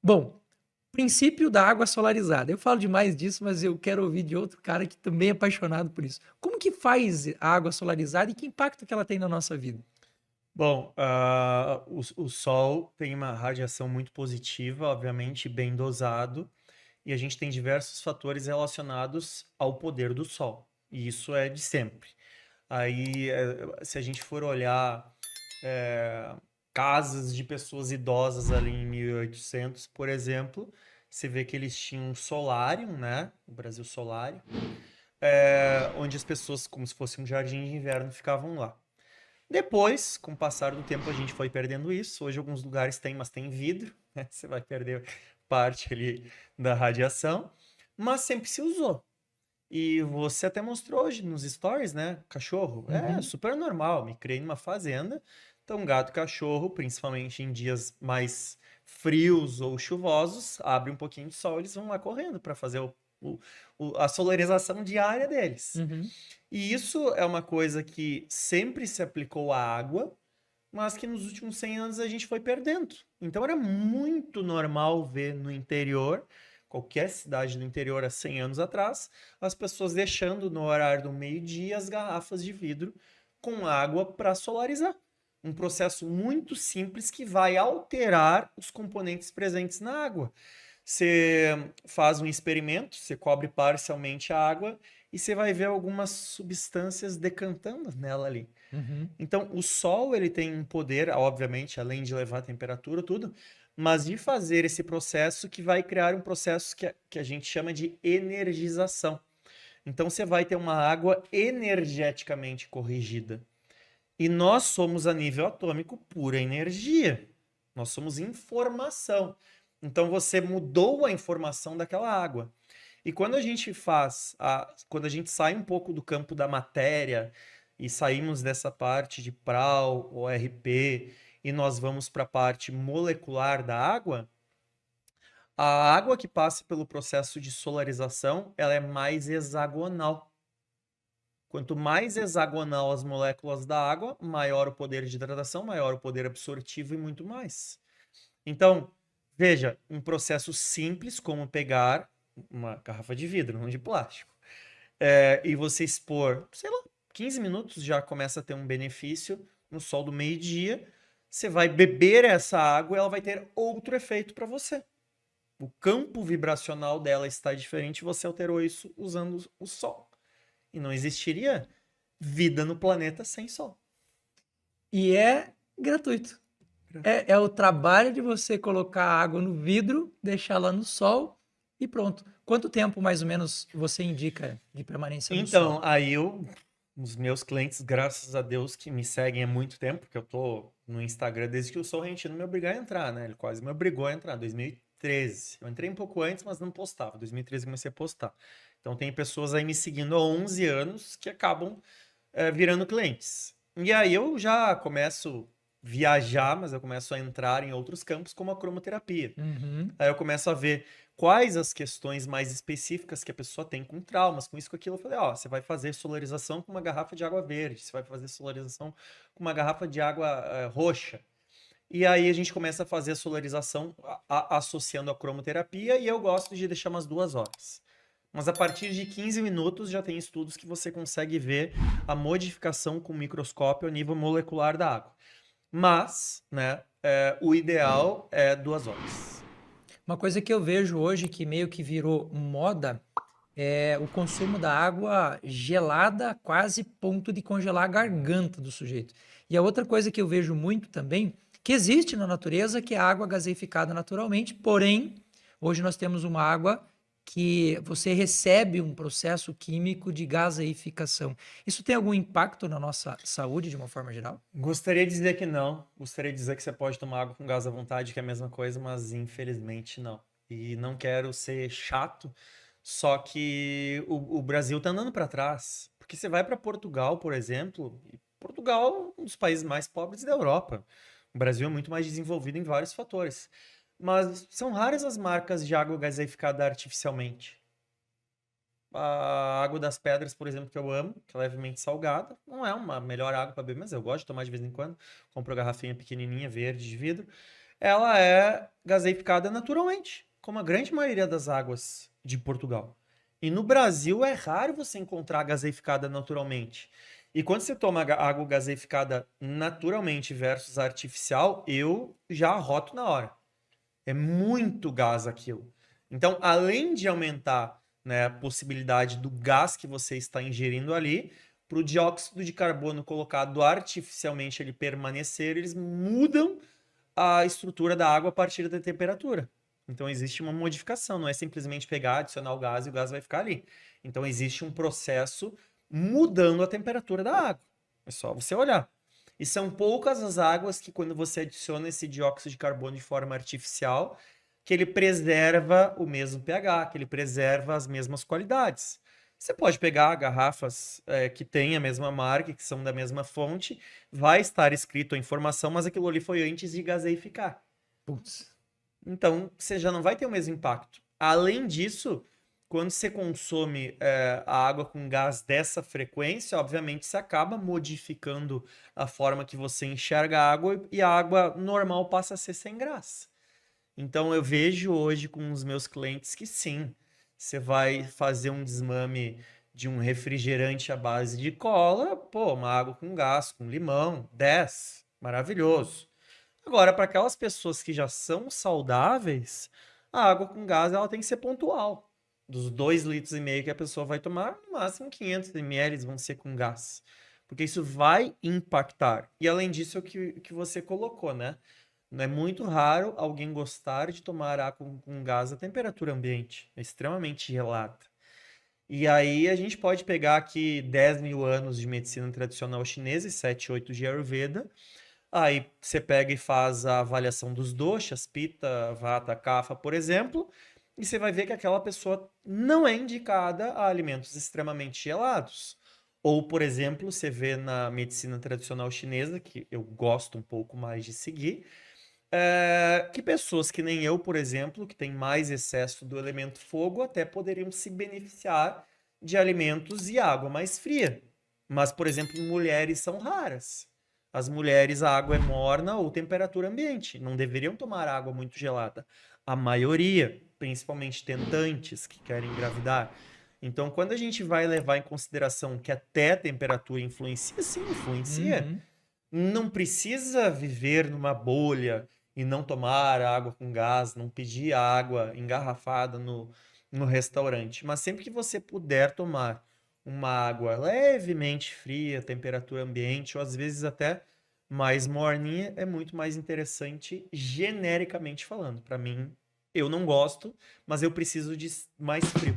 Bom, princípio da água solarizada. Eu falo demais disso, mas eu quero ouvir de outro cara que também é apaixonado por isso. Como que faz a água solarizada e que impacto que ela tem na nossa vida? Bom, o sol tem uma radiação muito positiva, obviamente bem dosado, e a gente tem diversos fatores relacionados ao poder do sol. E isso é de sempre. Aí, se a gente for olhar eh, casas de pessoas idosas ali em 1800, por exemplo, você vê que eles tinham um solário, né? O Brasil Solário, onde as pessoas, como se fosse um jardim de inverno, ficavam lá. Depois, com o passar do tempo, a gente foi perdendo isso. Hoje, alguns lugares têm, mas tem vidro, né? Você vai perder parte ali da radiação, mas sempre se usou. E você até mostrou hoje nos stories, né? Cachorro. É Uhum. super normal. Me criei numa fazenda. Então, gato e cachorro, principalmente em dias mais frios ou chuvosos, abre um pouquinho de sol, eles vão lá correndo para fazer o- a solarização diária deles. Uhum. E isso é uma coisa que sempre se aplicou à água, mas que nos últimos 100 anos a gente foi perdendo. Então era muito normal ver no interior, qualquer cidade do interior há 100 anos atrás, as pessoas deixando no horário do meio-dia as garrafas de vidro com água para solarizar. Um processo muito simples que vai alterar os componentes presentes na água. Você faz um experimento, você cobre parcialmente a água e você vai ver algumas substâncias decantando nela ali. Uhum. Então, o sol ele tem um poder, obviamente, além de levar a temperatura, tudo, mas de fazer esse processo que vai criar um processo que a gente chama de energização. Então, você vai ter uma água energeticamente corrigida. E nós somos, a nível atômico, pura energia. Nós somos informação. Então, você mudou a informação daquela água. E quando a gente quando a gente sai um pouco do campo da matéria e saímos dessa parte de PRAL ou RP e nós vamos para a parte molecular da água, a água que passa pelo processo de solarização, ela é mais hexagonal. Quanto mais hexagonal as moléculas da água, maior o poder de hidratação, maior o poder absortivo e muito mais. Então, veja, um processo simples como pegar uma garrafa de vidro, não de plástico, e você expor, sei lá, 15 minutos já começa a ter um benefício no sol do meio-dia. Você vai beber essa água e ela vai ter outro efeito para você. O campo vibracional dela está diferente, você alterou isso usando o sol. E não existiria vida no planeta sem sol. E é gratuito. É o trabalho de você colocar a água no vidro, deixar lá no sol e pronto. Quanto tempo mais ou menos você indica de permanência no sol? Então, os meus clientes, graças a Deus, que me seguem há muito tempo, porque eu tô no Instagram desde que o Sorrentino me obrigou a entrar, né? Ele quase me obrigou a entrar, 2013. Eu entrei um pouco antes, mas não postava. 2013 eu comecei a postar. Então tem pessoas aí me seguindo há 11 anos que acabam virando clientes. E aí eu já começo a viajar, mas eu começo a entrar em outros campos, como a cromoterapia. Uhum. Aí eu começo a ver quais as questões mais específicas que a pessoa tem com traumas, com isso, com aquilo. Eu falei, ó, você vai fazer solarização com uma garrafa de água verde, você vai fazer solarização com uma garrafa de água roxa. E aí a gente começa a fazer a solarização associando a cromoterapia e eu gosto de deixar umas 2 horas. Mas a partir de 15 minutos já tem estudos que você consegue ver a modificação com microscópio a nível molecular da água. Mas, né, o ideal é 2 horas. Uma coisa que eu vejo hoje que meio que virou moda é o consumo da água gelada, quase ponto de congelar a garganta do sujeito. E a outra coisa que eu vejo muito também, que existe na natureza, que é a água gaseificada naturalmente, porém, hoje nós temos uma água que você recebe um processo químico de gaseificação. Isso tem algum impacto na nossa saúde de uma forma geral? Gostaria de dizer que não. Gostaria de dizer que você pode tomar água com gás à vontade, que é a mesma coisa, mas infelizmente não. E não quero ser chato, só que o Brasil tá andando para trás. Porque você vai para Portugal, por exemplo, e Portugal é um dos países mais pobres da Europa. O Brasil é muito mais desenvolvido em vários fatores. Mas são raras as marcas de água gaseificada artificialmente. A água das pedras, por exemplo, que eu amo, que é levemente salgada, não é uma melhor água para beber, mas eu gosto de tomar de vez em quando. Compro a garrafinha pequenininha, verde, de vidro. ela é gaseificada naturalmente, como a grande maioria das águas de Portugal. E no Brasil é raro você encontrar gaseificada naturalmente. E quando você toma água gaseificada naturalmente versus artificial, eu já arroto na hora. É muito gás aquilo. Então, além de aumentar, né, a possibilidade do gás que você está ingerindo ali, para o dióxido de carbono colocado artificialmente ele permanecer, eles mudam a estrutura da água a partir da temperatura. Então existe uma modificação, não é simplesmente pegar, adicionar o gás e o gás vai ficar ali. Então existe um processo mudando a temperatura da água. É só você olhar. E são poucas as águas que, quando você adiciona esse dióxido de carbono de forma artificial, que ele preserva o mesmo pH, que ele preserva as mesmas qualidades. Você pode pegar garrafas que têm a mesma marca, que são da mesma fonte, vai estar escrito a informação, mas aquilo ali foi antes de gaseificar. Putz. Então, você já não vai ter o mesmo impacto. Além disso, quando você consome a água com gás dessa frequência, obviamente você acaba modificando a forma que você enxerga a água e a água normal passa a ser sem graça. Então, eu vejo hoje com os meus clientes que sim, você vai fazer um desmame de um refrigerante à base de cola, pô, uma água com gás, com limão, 10, maravilhoso. Agora, para aquelas pessoas que já são saudáveis, a água com gás ela tem que ser pontual. Dos 2,5 litros que a pessoa vai tomar, no máximo 500 ml vão ser com gás. Porque isso vai impactar. E além disso, é o que você colocou, né? É muito raro alguém gostar de tomar água com gás a temperatura ambiente. É extremamente gelada. E aí a gente pode pegar aqui 10 mil anos de medicina tradicional chinesa e 7, 8 de Ayurveda. Aí você pega e faz a avaliação dos doshas, Pitta, Vata, Kapha, por exemplo, e você vai ver que aquela pessoa não é indicada a alimentos extremamente gelados. Ou, por exemplo, você vê na medicina tradicional chinesa, que eu gosto um pouco mais de seguir, que pessoas que nem eu, por exemplo, que tem mais excesso do elemento fogo, até poderiam se beneficiar de alimentos e água mais fria. Mas, por exemplo, mulheres são raras. As mulheres, a água é morna ou temperatura ambiente. Não deveriam tomar água muito gelada. A maioria, principalmente tentantes que querem engravidar. Então, quando a gente vai levar em consideração que até a temperatura influencia, sim, influencia. Uhum. Não precisa viver numa bolha e não tomar água com gás, não pedir água engarrafada no restaurante. Mas sempre que você puder tomar uma água levemente fria, temperatura ambiente, ou às vezes até mais morninha, é muito mais interessante genericamente falando. Para mim, eu não gosto, mas eu preciso de mais frio.